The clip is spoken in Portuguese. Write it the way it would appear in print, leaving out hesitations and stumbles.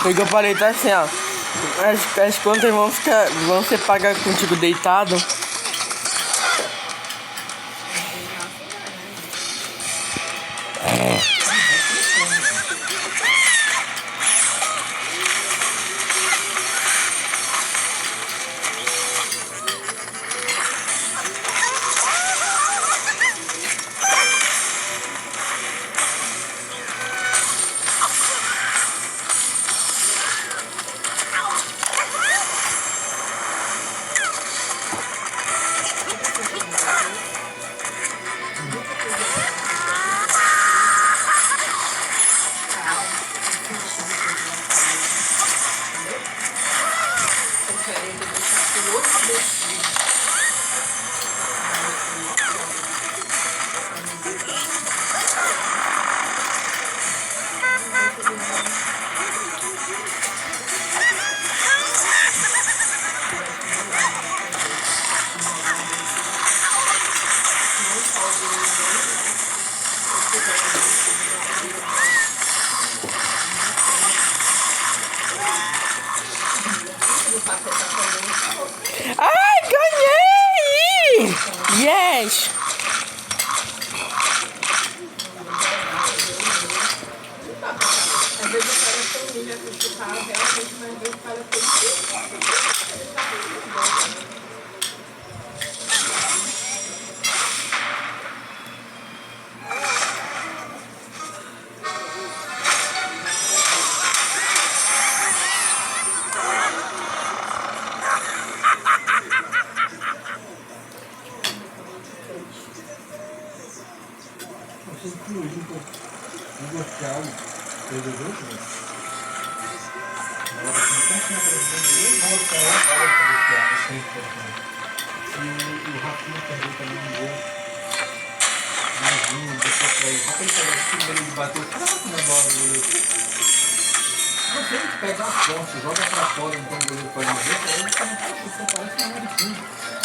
Porque eu falei, tá assim, ó. As plantas vão ser pagas contigo deitado. Ai, ganhei! Yes! Às vezes o cara é tão lindo que o cara realmente vai ver o cara tem Você incluiu um negocial, fez os últimos. Agora, assim, como se não e o Rafinha perdeu também um gol. Imagina, deixou pra ele. Rapaz, ele bateu na bola do goleiro. Você que pega as costas, joga pra fora, então o goleiro pode morrer, aí ele tá no caixa, parece uma hora de fundo.